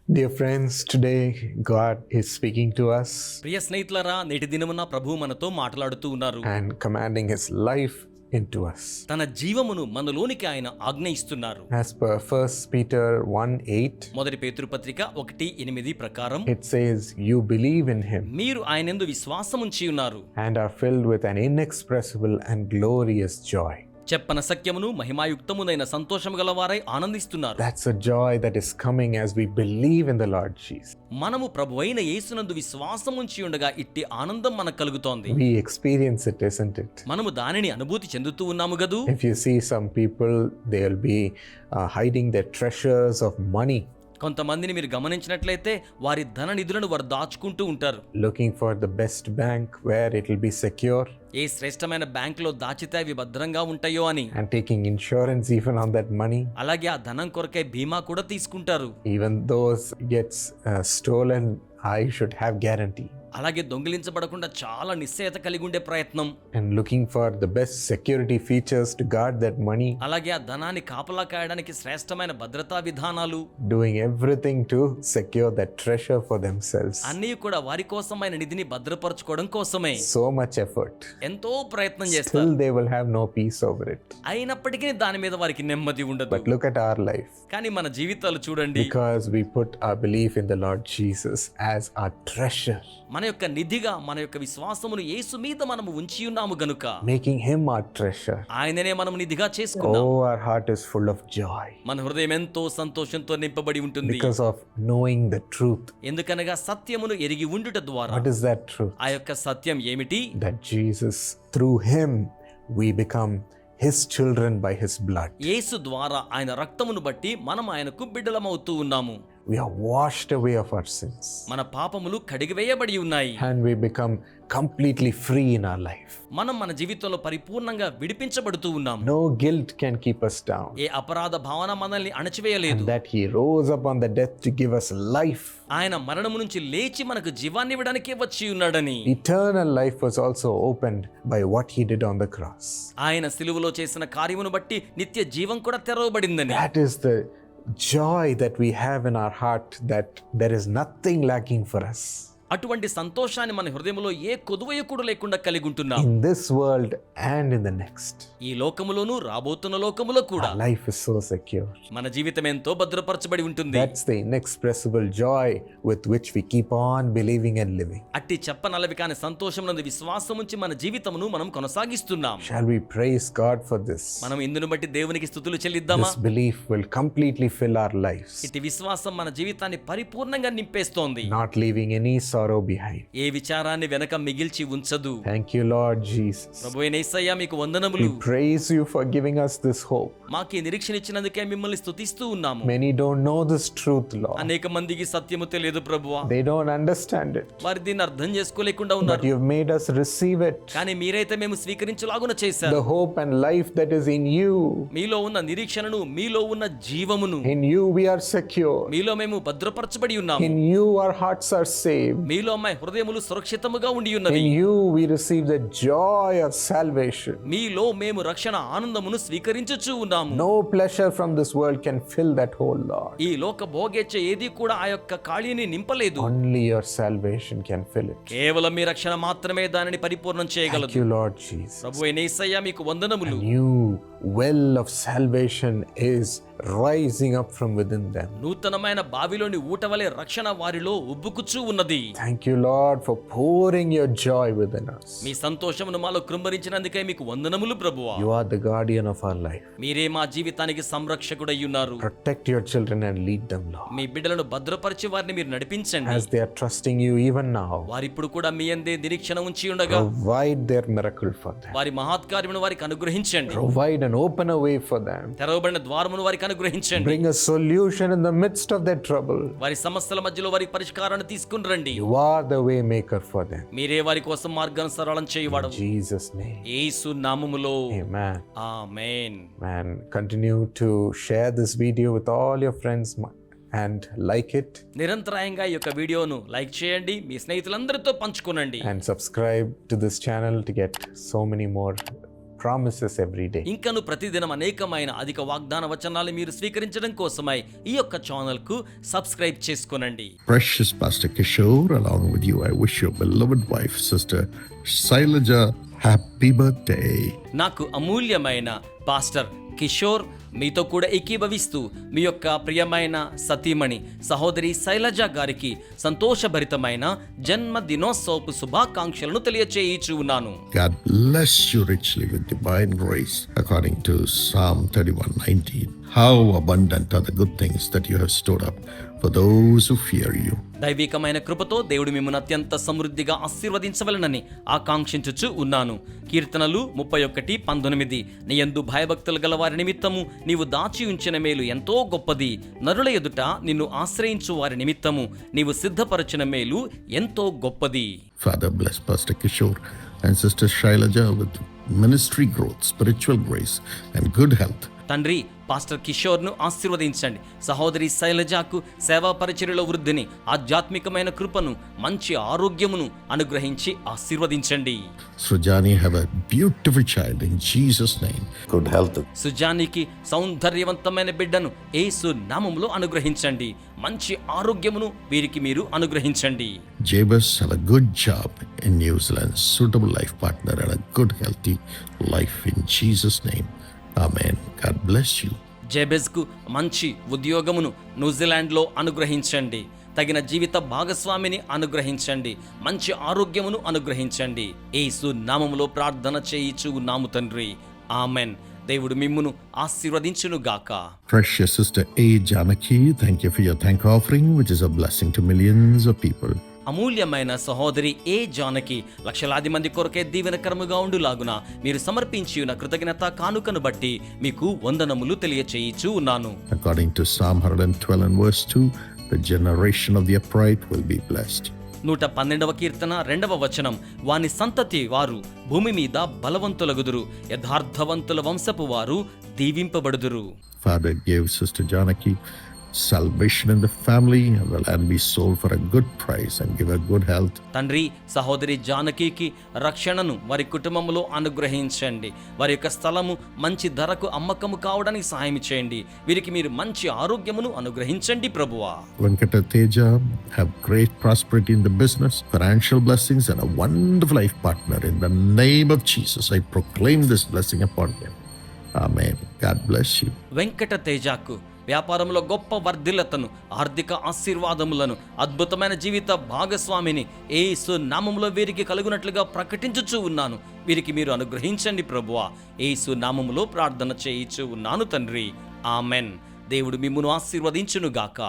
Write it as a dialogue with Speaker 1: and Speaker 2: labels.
Speaker 1: Dear friends, today God is speaking to us
Speaker 2: ప్రియ స్నేహితులారా, నేటి దినమున ప్రభువు మనతో మాట్లాడుతూ ఉన్నారు.
Speaker 1: and commanding His life into us.
Speaker 2: తన జీవమును మనలోనికి ఆయన ఆజ్ఞయిస్తున్నారు.
Speaker 1: As per 1 Peter 1:8,
Speaker 2: మొదటి పేతురు పత్రిక 1:8 ప్రకారం
Speaker 1: it says, "You believe in Him
Speaker 2: మీరు ఆయనందు విశ్వాసముంచి ఉన్నారు,
Speaker 1: and are filled with an inexpressible and glorious joy."
Speaker 2: చెప్పన సత్యమును మహిమాయుక్తమునైన సంతోషము గలవారై ఆనందిస్తున్నారు.
Speaker 1: That's a joy that is coming as we believe in the Lord Jesus.
Speaker 2: మనము ప్రభువైన యేసునందు విశ్వాసముంచి ఉండగా ఇట్టి ఆనందం మనకు కలుగుతోంది.
Speaker 1: We experience it, isn't it?
Speaker 2: మనము దానిని అనుభూతి చెందుతూ ఉన్నాము గదు.
Speaker 1: If you see some people, they'll be hiding their treasures of money,
Speaker 2: కొంతమందిని మీరు గమనించినట్లయితే వారి ధన నిధులను వారు దాచుకుంటూ ఉంటారు.
Speaker 1: looking for the best bank where it'll be secure,
Speaker 2: ఏ శ్రేష్టమైన బ్యాంకులో దాచితే అవి భద్రంగా ఉంటాయో అని,
Speaker 1: and taking insurance even on that money.
Speaker 2: అలాగే ఆ ధనం కొరకై బీమా కూడా తీసుకుంటారు.
Speaker 1: Even those gets stolen, I should have guarantee.
Speaker 2: అలాగే దొంగిలించబడకుండా చాలా నిశ్చయత కలిగి ఉండే ప్రయత్నం,
Speaker 1: And looking for the best security features to guard that money,
Speaker 2: అలాగే ఆ ధనాన్ని కాపలా కాయడానికి శ్రేష్టమైన భద్రతా విధానాలు,
Speaker 1: doing everything to secure that treasure for themselves.
Speaker 2: అన్నీ కూడా వారి కోసమైన నిధిని భద్రపరచుకోవడం కోసమే
Speaker 1: So much effort.
Speaker 2: ఎంతో ప్రయత్నం చేస్తారు.
Speaker 1: Still they will have no peace over it.
Speaker 2: అయినప్పటికీ దాని మీద వారికి నెమ్మది ఉండదు.
Speaker 1: But look at our life.
Speaker 2: కానీ మన జీవితాలు చూడండి,
Speaker 1: Because we put our belief in the Lord Jesus as our treasure,
Speaker 2: మన యొక్క నిధిగా మన యొక్క విశ్వాసమును యేసు మీద మనము ఉంచి ఉన్నాము గనుక
Speaker 1: making Him our treasure.
Speaker 2: ఆయననే మనం నిధిగా చేసుకున్నాం.
Speaker 1: Oh, our heart is full of joy
Speaker 2: మన హృదయం ఎంతో సంతోషంతో నింపబడి ఉంటుంది.
Speaker 1: because of knowing the truth.
Speaker 2: ఎందుకనగా సత్యమును ఎరిగి ఉండుట ద్వారా.
Speaker 1: What is that truth?
Speaker 2: ఆ యొక్క సత్యం ఏమిటి?
Speaker 1: That Jesus, through Him, we become His children by His blood.
Speaker 2: యేసు ద్వారా ఆయన రక్తమును బట్టి మనం ఆయనకు బిడ్డలమవుతూ ఉన్నాము.
Speaker 1: We are washed away of our sins
Speaker 2: మన పాపములు కడిగివేయబడి ఉన్నాయి.
Speaker 1: and we become completely free in our life.
Speaker 2: మనం మన జీవితంలో పరిపూర్ణంగా విడిపించబడుతూ ఉన్నాము.
Speaker 1: No guilt can keep us down.
Speaker 2: ఏ అపరాధ భావన మనల్ని అణచివేయలేదు.
Speaker 1: And that He rose up on the death to give us life.
Speaker 2: ఆయన మరణము నుంచి లేచి మనకు జీవాన్ని ఇవ్వడానికే వచ్చి ఉన్నాడని.
Speaker 1: Eternal life was also opened by what He did on the cross.
Speaker 2: ఆయన సిలువలో చేసిన కార్యమును బట్టి నిత్య జీవం కూడా తెరవబడిందని.
Speaker 1: That is the joy that we have in our heart, that there is nothing lacking for us.
Speaker 2: అటువంటి సంతోషాన్ని మన హృదయంలో ఏ కొదువయకుడు లేకుండా కలిగి ఉంటున్నాం.
Speaker 1: In this world and in the next,
Speaker 2: ఈ లోకములోను రాబోతున్న లోకములో కూడా
Speaker 1: our life is so secure.
Speaker 2: మన జీవితం ఎంతో భద్రపరచబడి ఉంటుంది.
Speaker 1: That's the inexpressible joy with which we keep on believing and living.
Speaker 2: అట్టి చెప్పనలవి కాని సంతోషం నందు విశ్వాసం ఉంచి మన జీవితమును మనం కొనసాగిస్తున్నాం.
Speaker 1: Shall we praise God for this?
Speaker 2: మనం ఇందును బట్టి దేవునికి స్తుతులు చెల్లిద్దామా?
Speaker 1: This belief will completely fill our lives,
Speaker 2: ఇట్టి విశ్వాసం మన జీవితాన్ని పరిపూర్ణంగా నింపేస్తోంది.
Speaker 1: not leaving any sorrow behind.
Speaker 2: ఏ విచారాన్ని వెనక మిగిల్చి ఉంచదు.
Speaker 1: Thank you, Lord Jesus.
Speaker 2: ప్రభువైన యేసయ్యా, మీకు వందనములు.
Speaker 1: We praise you for giving us this hope.
Speaker 2: మాకు ఈ నిరీక్షణ ఇచ్చినందుకే మిమ్మల్ని స్తుతిస్తూ ఉన్నాము.
Speaker 1: Many don't know this truth, Lord.
Speaker 2: అనేక మందికి సత్యము తెలియదు ప్రభువా.
Speaker 1: They don't understand it.
Speaker 2: వారు దీన్ని అర్థం చేసుకోలేకుండా
Speaker 1: But
Speaker 2: ఉన్నారు.
Speaker 1: you've made us receive it.
Speaker 2: కానీ మీరైతే మేము స్వీకరించులాగున చేశారు.
Speaker 1: The hope and life that is in you.
Speaker 2: మీలో ఉన్న నిరీక్షణను, మీలో ఉన్న జీవమును,
Speaker 1: In you we are secure.
Speaker 2: మీలో మేము భద్రపరచబడి ఉన్నాము.
Speaker 1: In you our hearts are saved.
Speaker 2: మీలో మా హృదయములు సురక్షితముగా ఉండి ఉన్నవి.
Speaker 1: In you we receive the joy of salvation.
Speaker 2: మీలో మేము రక్షణ ఆనందమును స్వీకరించుచూ ఉన్నాము.
Speaker 1: No pleasure from this world can fill that hole, Lord.
Speaker 2: ఈ లోక భోగేచ్ఛ ఏది కూడా ఆ యొక్క ఖాళీని నింపలేదు.
Speaker 1: Only your salvation can fill it.
Speaker 2: కేవలం మీ రక్షణ మాత్రమే దానిని పరిపూర్ణం
Speaker 1: Thank
Speaker 2: చేయగలదు.
Speaker 1: you, Lord Jesus.
Speaker 2: ప్రభువైన యేసయ్యా, మీకు వందనములు.
Speaker 1: New well of salvation is rising up from within them.
Speaker 2: నూతనమైన బావిలోని ఊట వలె రక్షణ వారిలో ఉబ్బుకుచూ ఉన్నది.
Speaker 1: Thank you, Lord, for pouring your joy within us.
Speaker 2: మీ సంతోషమును మాలో కృంభరించినందుకే మీకు వందనములు ప్రభువా.
Speaker 1: You are the guardian of our life.
Speaker 2: మీరే మా జీవితానికి సంరక్షకుడై ఉన్నారు.
Speaker 1: Protect your children and lead them, Lord,
Speaker 2: మీ బిడ్డలను భద్రపరిచి వారిని మీరు నడిపించండి.
Speaker 1: as they are trusting you even now.
Speaker 2: వారిప్పుడు కూడా మీ యందే నిరీక్షణ ఉంచి ఉండగా
Speaker 1: Provide their miracle for them.
Speaker 2: వారి మహత్కార్యమును వారికి అనుగ్రహించండి.
Speaker 1: Provide and open a way for them.
Speaker 2: తెరవబడిన ద్వారమును వారికి అనుగ్రహించండి.
Speaker 1: Bring a solution in the midst of their trouble.
Speaker 2: వారి సమస్యల మధ్యలో వారి పరిష్కారాన్ని తీసుకుని రండి.
Speaker 1: You are the way maker for them.
Speaker 2: మీరే వారి కోసం మార్గాన్ని సరళం
Speaker 1: In
Speaker 2: చేయవాడు.
Speaker 1: Jesus' name.
Speaker 2: యేసు నామములో
Speaker 1: Amen.
Speaker 2: Amen.
Speaker 1: Man, continue to share this video with all your friends and like it,
Speaker 2: నిరంతరాయంగా ఈ యొక్క వీడియోను లైక్ చేయండి, మీ స్నేహితులందరితో పంచుకోనండి.
Speaker 1: and subscribe to this channel to get so many more promises every day.
Speaker 2: ఇంకను ప్రతిదినం అనేకమైన అధిక వాగ్దాన వచనాలు మీరు స్వీకరించడం కోసమై ఈ యొక్క ఛానల్ కు సబ్స్క్రైబ్ చేసుకోనండి.
Speaker 3: Precious Pastor Kishore, along with you, I wish your beloved wife, Sister Shailaja, happy birthday.
Speaker 2: నాకు అమూల్యమైన పాస్టర్ కిషోర్ మీతో కూడా ఏకీభవిస్తూ మీ యొక్క ప్రియమైన సతీమణి సహోదరి శైలజ గారికి సంతోషభరితమైన జన్మదినోత్సవపు శుభాకాంక్షలను తెలియచేయిచు ఉన్నాను.
Speaker 3: God bless you richly with divine grace, according to Psalm 31:19. How abundant are the good things that you have stored up for those who fear you.
Speaker 2: దైవికమైన కృపతో దేవుడు మిమ్మల్ని అత్యంత సమృద్ధిగా ఆశీర్వదించవలనని ఆకాంక్షించుచు ఉన్నాను. కీర్తనలు 31:19. నీ యందు భయభక్తులు గల వారి నిమిత్తము నీవు దాచి ఉంచిన మేలు ఎంతో గొప్పది. నరుల ఎదుట నిన్ను ఆశ్రయించు వారి నిమిత్తము నీవు సిద్ధపరచిన మేలు ఎంతో గొప్పది.
Speaker 3: Father, bless Pastor Kishore and Sister Shailaja with ministry growth, spiritual grace, and good health.
Speaker 2: తండ్రి, పాస్టర్ కిషోర్ను ఆశీర్వదించండి. సహోదరి శైలజాకు సేవా పరిచర్యలో వృద్ధిని, ఆధ్యాత్మికమైన కృపను, మంచి ఆరోగ్యమును అనుగ్రహించి ఆశీర్వదించండి.
Speaker 3: Sujani, have a beautiful child in Jesus' name. Good health.
Speaker 2: సుజానికి సౌందర్యవంతమైన బిడ్డను యేసు నామములో అనుగ్రహించండి. మంచి ఆరోగ్యమును వీరికి మీరు అనుగ్రహించండి.
Speaker 3: Jabez, have a good job in New Zealand, suitable life partner, and a good healthy life in Jesus' name. Amen. God bless you.
Speaker 2: జేబెజ్కు మంచి ఉద్యోగమును న్యూజిలాండ్లో అనుగ్రహించండి. తగిన జీవిత భాగస్వామిని అనుగ్రహించండి. మంచి ఆరోగ్యమును అనుగ్రహించండి. యేసు నామములో ప్రార్థన చేయిచు ఉన్నాము తండ్రి. ఆమెన్. దేవుడు మిమ్మును ఆశీర్వదించును గాక.
Speaker 3: Precious Sister A. Janaki, thank you for your thank offering, which is a blessing to millions of people.
Speaker 2: అమూల్యమైన సహోదరి ఏ జానకి లక్షలాది మంది కొరకే దీవెనకరముగా ఉండులాగున మీరు సమర్పించి ఉన్న కృతజ్ఞత కానుకను బట్టి మీకు వందనములు తెలియచేయిచూ ఉన్నాను.
Speaker 3: According to Psalm 112 and verse 2, the generation of the upright will be blessed.
Speaker 2: 112వ కీర్తన 2వ వచనం, వాని సంతతి వారు భూమి మీద బలవంతులగుదురు, యథార్థవంతుల వంశపు వారు దీవింపబడుదురు.
Speaker 3: Father gave Sister Janaki salvation in the family, and the land be sold for a good price and give her good health.
Speaker 2: తండ్రి, సహోదరి జానకికి రక్షణను వారి కుటుంబంలో అనుగ్రహించండి. వారి యొక్క స్థలము మంచి ధరకు అమ్మకము కావడానికి సహాయం చేయండి. వీరికి మీరు మంచి ఆరోగ్యమును అనుగ్రహించండి ప్రభువా.
Speaker 3: Venkata Teja, have great prosperity in the business, financial blessings, and a wonderful life partner. In the name of Jesus, I proclaim this blessing upon him. Amen. God bless you.
Speaker 2: Venkata తేజాకు వ్యాపారంలో గొప్ప వర్ధిల్లతను, ఆర్థిక ఆశీర్వాదములను, అద్భుతమైన జీవిత భాగస్వామిని యేసు నామములో వీరికి కలుగునట్లుగా ప్రకటించుచూ ఉన్నాను. వీరికి మీరు అనుగ్రహించండి ప్రభువా. యేసు నామములో ప్రార్థన చేయిచూ ఉన్నాను తండ్రి. ఆమెన్. దేవుడు మిమ్మును ఆశీర్వదించును గాక.